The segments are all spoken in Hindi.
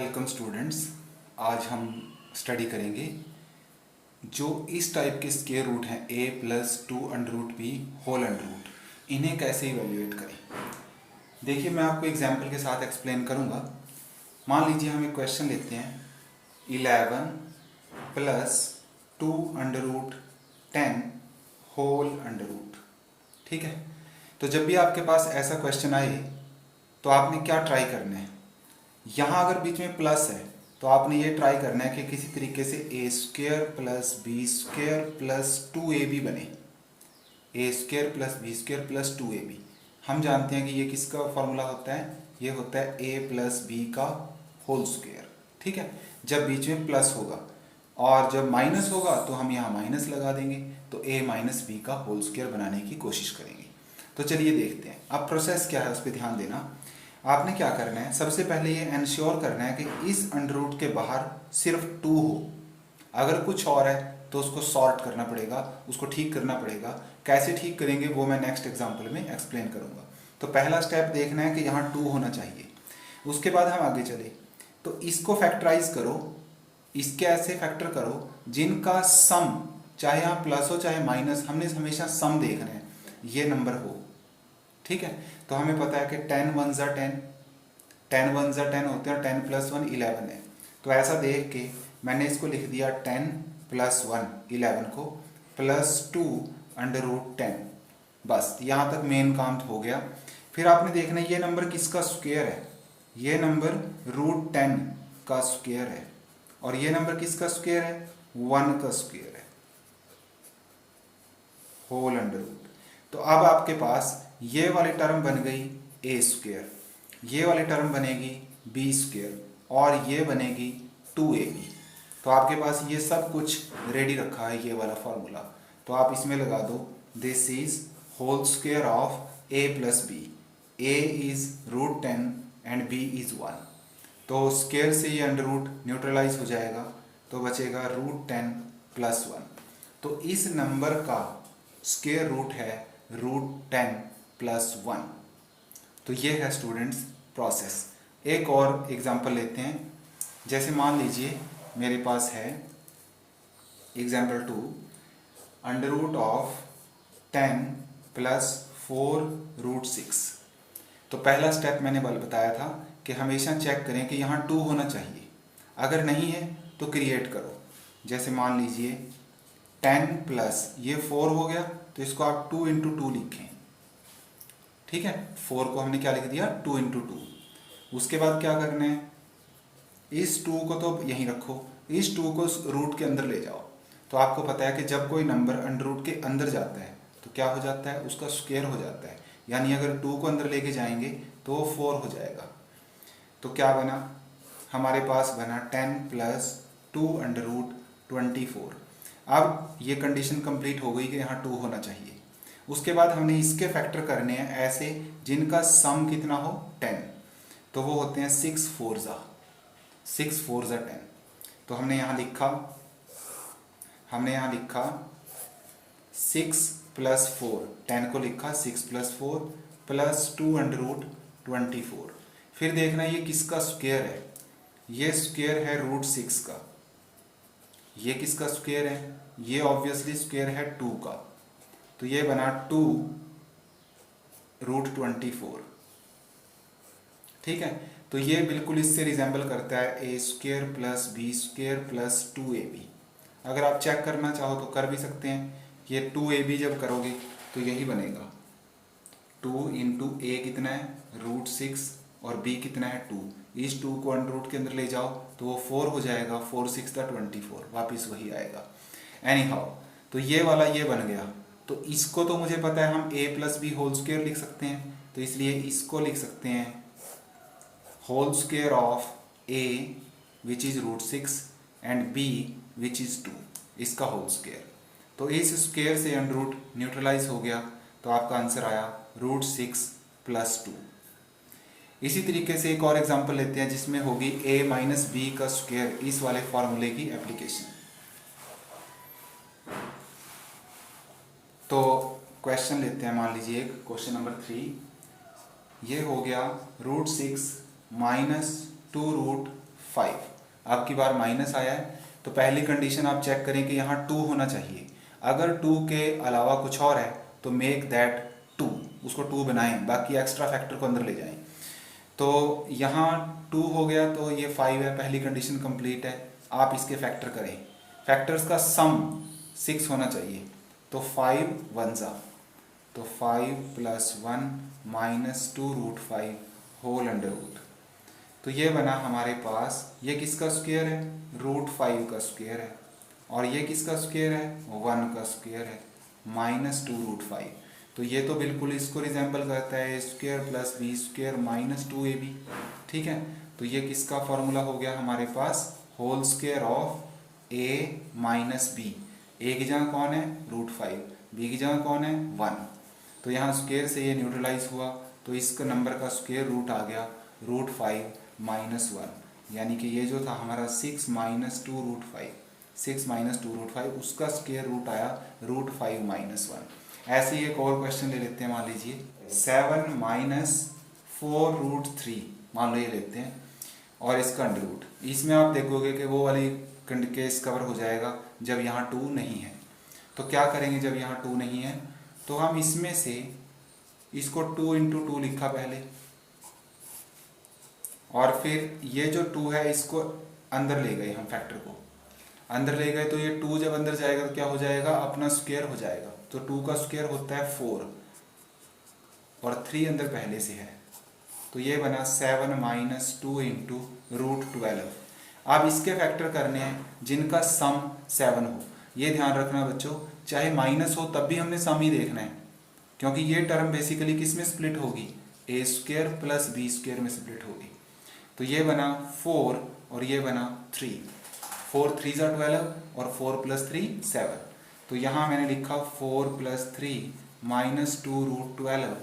Welcome students. आज हम स्टडी करेंगे जो इस टाइप के स्क्वायर रूट हैं a plus two under root B whole under root, इन्हें कैसे इवेल्युएट करें। देखिए, मैं आपको एग्जांपल के साथ एक्सप्लेन करूंगा। मान लीजिए हम एक क्वेश्चन लेते हैं 11 plus two under root 10 whole under root. ठीक है, तो जब भी आपके पास ऐसा क्वेश्चन आए तो आपने क्या ट्राई करना है। यहाँ अगर बीच में प्लस है तो आपने ये ट्राई करना है कि किसी तरीके से a square plus b square plus two a b बने। A square plus b square plus two a b, हम जानते हैं कि ये किसका फॉर्मूला होता है, ये होता है ए प्लस बी का होल स्क्वेयर। ठीक है, जब बीच में प्लस होगा और जब माइनस होगा तो हम यहाँ माइनस लगा देंगे, तो ए माइनस बी का होल स्क्वेयर बनाने की कोशिश करेंगे। तो चलिए देखते हैं। अब प्रोसेस क्या है उस पर ध्यान देना। आपने क्या करना है, सबसे पहले ये एंश्योर करना है कि इस अंडर रूट के बाहर सिर्फ टू हो। अगर कुछ और है तो उसको सॉर्ट करना पड़ेगा, उसको ठीक करना पड़ेगा। कैसे ठीक करेंगे वो मैं नेक्स्ट एग्जांपल में एक्सप्लेन करूंगा। तो पहला स्टेप देखना है कि यहाँ टू होना चाहिए। उसके बाद हम आगे चले तो इसको फैक्टराइज करो, इसके ऐसे फैक्टर करो जिनका सम, चाहे यहाँ प्लस हो चाहे माइनस, हमने हमेशा सम देखना है, ये नंबर हो। ठीक है, तो हमें पता है कि 10 वन ज़ा 10, 10 वन ज़ा 10 होते हैं और 10 प्लस 1 11 है। तो ऐसा देख के मैंने इसको लिख दिया 10 प्लस 1 11 को प्लस 2 अंडर रूट 10। बस यहाँ तक मेन काम हो गया। फिर आपने देखना ये नंबर किसका स्क्वायर है, ये नंबर रूट 10 का स्क्वायर है, और ये नंबर किसका स्क्वायर है, 1 का स्क्वायर है, होल अंडर रूट। तो अब आपके पास ये वाली टर्म बन गई ए स्क्वायर, ये वाली टर्म बनेगी बी स्क्वायर, और ये बनेगी 2ab। तो आपके पास ये सब कुछ रेडी रखा है, ये वाला फॉर्मूला। तो आप इसमें लगा दो this is whole square of a plus B. a is root 10 and b is 1। तो स्क्वायर से ये अंडर रूट न्यूट्रलाइज हो जाएगा, तो बचेगा रूट 10 प्लस 1। तो इस नंबर का स्क्वायर रूट है रूट 10 प्लस 1। तो ये है स्टूडेंट्स प्रोसेस। एक और एग्जांपल लेते हैं। जैसे मान लीजिए मेरे पास है example 2, under root of 10 plus 4 root 6। तो पहला स्टेप मैंने बताया था कि हमेशा चेक करें कि यहाँ 2 होना चाहिए। अगर नहीं है तो क्रिएट करो। जैसे मान लीजिए 10 प्लस ये 4 हो गया, तो इसको आप 2 इंटू 2 लिखें। ठीक है, 4 को हमने क्या लिख दिया, 2 इंटू 2। उसके बाद क्या करना है, इस 2 को तो यहीं रखो, इस 2 को रूट के अंदर ले जाओ। तो आपको पता है कि जब कोई नंबर अंडर रूट के अंदर जाता है तो क्या हो जाता है, उसका स्क्वायर हो जाता है। यानी अगर 2 को अंदर लेके जाएंगे तो वो 4 हो जाएगा। तो क्या बना, हमारे पास बना 10 प्लस 2 अंडर रूट 24। अब ये कंडीशन कंप्लीट हो गई कि यहाँ 2 होना चाहिए। उसके बाद हमने इसके फैक्टर करने हैं ऐसे जिनका सम कितना हो 10। तो वो होते हैं 6 4 ज़ा 10। तो हमने यहाँ लिखा 6 प्लस 4, 10 को लिखा 6 प्लस 4 प्लस 2 अंडर रूट 24। फिर देखना ये किसका स्क्वायर है, ये स्क्वायर है रूट 6 का। ये किसका स्क्वायर है, ये ऑब्वियसली स्क्वायर है 2 का। तो ये बना 2 रूट 24। ठीक है, तो ये बिल्कुल इससे रिजेंबल करता है a square plus b square plus 2ab। अगर आप चेक करना चाहो तो कर भी सकते हैं। ये 2ab जब करोगे तो यही बनेगा, 2 इंटू ए कितना है रूट 6 और b कितना है 2। इस 2 को अंडर रूट के अंदर ले जाओ तो वो 4 हो जाएगा, 4 6 24, वापिस वही आएगा। एनी हाउ, तो ये वाला ये बन गया। तो इसको तो मुझे पता है हम a plus B whole square लिख सकते हैं, तो इसलिए इसको लिख सकते हैं whole square of a which is root 6 and b which is 2, इसका होल स्क्वायर। तो इस स्क्वायर से अंडर रूट न्यूट्रलाइज हो गया, तो आपका आंसर आया रूट 6 प्लस 2। इसी तरीके से एक और एग्जांपल लेते हैं जिसमें होगी a माइनस बी का स्क्वायर, इस वाले फॉर्मूले की एप्लीकेशन। तो क्वेश्चन लेते हैं, मान लीजिए क्वेश्चन नंबर 3। ये हो गया रूट 6 माइनस 2 रूट 5। अब की बार माइनस आया है तो पहली कंडीशन आप चेक करें कि यहाँ 2 होना चाहिए। अगर 2 के अलावा कुछ और है तो मेक दैट 2, उसको 2 बनाएं, बाकी एक्स्ट्रा फैक्टर को अंदर ले जाएं। तो यहाँ 2 हो गया तो ये 5 है, पहली कंडीशन कंप्लीट है। आप इसके फैक्टर करें, फैक्टर्स का सम 6 होना चाहिए। तो 5 1 जा, तो 5 + 1 - 2 √5 होल अंडर रूट। तो ये बना हमारे पास, ये किसका स्क्वायर है? √5 का स्क्वायर है। और ये किसका स्क्वायर है? 1 का स्क्वायर है, -2 √5। तो ये तो बिल्कुल इसको रिजेंबल करता है, a² + b² - 2ab। ठीक है, तो ये किसका फॉर्मूला हो गया हमारे पास? Whole square of a - b। a की जगह कौन है? √5, b की जगह कौन है? 1। तो यहाँ स्क्वायर से ये न्यूट्रलाइज हुआ, तो इसका नंबर का स्क्वायर रूट आ गया √5 - 1, यानी कि ये जो था हमारा 6 - 2 √5, 6 - 2 √5, उसका स्क्वायर रूट आया √5 - 1। ऐसे ही एक और क्वेश्चन ले लेते हैं, मान लीजिए 7 - 4 √3, मान लो ये लेते हैं, और इसका अंडर रूट। इसमें आप देखोगे कि वो वाली केस कवर हो जाएगा जब यहाँ 2 नहीं है। तो क्या करेंगे जब यहाँ 2 नहीं है? तो हम इसमें से इसको 2 × 2 लिखा पहले, और फिर ये जो 2 है इसको अंदर ले गए, हम फैक्टर को अंदर ले गए, तो ये 2 जब अंदर जाएगा तो क्या हो जाएगा? अपना स्क्वायर हो जाएगा। तो 2 का स्क्वायर होता है 4, और 3 अंदर पहले से है, तो ये बना 7 - 2 × √12। अब इसके फैक्टर करने हैं जिनका सम 7 हो। ये ध्यान रखना बच्चों, चाहे माइनस हो तब भी हमने सम ही देखना है, क्योंकि ये टर्म बेसिकली किस में स्प्लिट होगी? a² + b² में स्प्लिट होगी। तो ये बना 4 और ये बना 3, 4 3 = 12 और 4 + 3 7। तो यहाँ मैंने लिखा 4 + 3 - 2 √12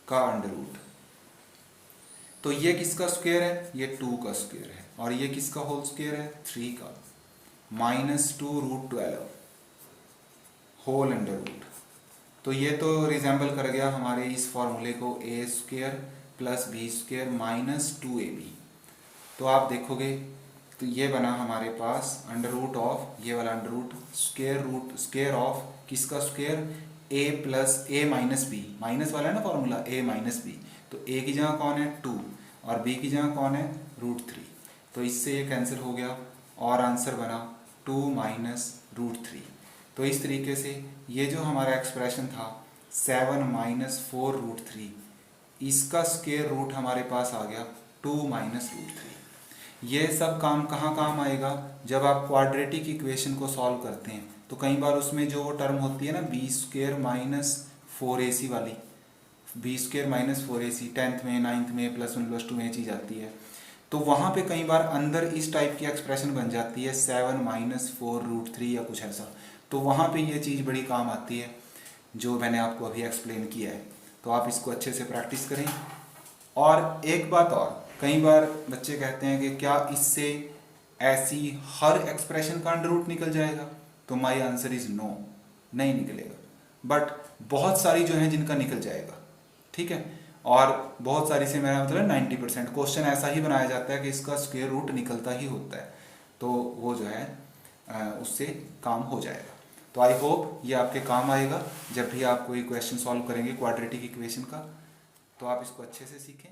का अंडर रूट। तो ये किसका स्क्वायर है? ये 2 का स्क्वायर है, और ये किसका होल स्क्वायर है? 3 का, -2 √12 होल अंडर रूट। तो ये तो रिजेंबल कर गया हमारे इस फॉर्मूले को, a² + b² - 2ab। तो आप देखोगे तो ये बना हमारे पास अंडर रूट ऑफ, ये वाला अंडर रूट, स्क्वायर ऑफ किसका स्क्वायर? a + b, माइनस वाला है ना फॉर्मूला, a - b। तो a की जगह कौन है? 2, और b की जगह कौन है? √3। तो इससे ये कैंसिल हो गया, और आंसर बना 2 - √3। तो इस तरीके से ये जो हमारा एक्सप्रेशन था 7 - 4 √3, इसका स्क्वायर रूट हमारे पास आ गया 2 - √3। ये सब काम कहाँ काम आएगा? जब आप क्वाड्रेटिक इक्वेशन को सॉल्व करते हैं तो कई बार उसमें जो टर्म होती है ना b² - 4ac वाली, b² - 4ac 10th में 9th में +1 +2 में ये चीज़ आती है, तो वहाँ पे कई बार अंदर इस टाइप की एक्सप्रेशन बन जाती है 7 - 4 √3 या कुछ ऐसा। तो वहाँ पे ये चीज़ बड़ी काम आती है जो मैंने आपको अभी एक्सप्लेन किया है। तो आप इसको अच्छे से प्रैक्टिस करें। और एक बात और, कई बार बच्चे कहते हैं कि क्या इससे ऐसी हर एक्सप्रेशन का अंडर रूट निकल जाएगा? तो माय आंसर इज़ नो, नहीं निकलेगा, बट बहुत सारी जो हैं जिनका निकल जाएगा। ठीक है, और बहुत सारी से मेरा मतलब 90% क्वेश्चन ऐसा ही बनाया जाता है कि इसका स्क्वायर रूट निकलता ही होता है, तो वो जो है उससे काम हो जाएगा। तो आई होप ये आपके काम आएगा जब भी आप कोई क्वेश्चन सॉल्व करेंगे क्वाड्रेटिक इक्वेशन का, तो आप इसको अच्छे से सीखें।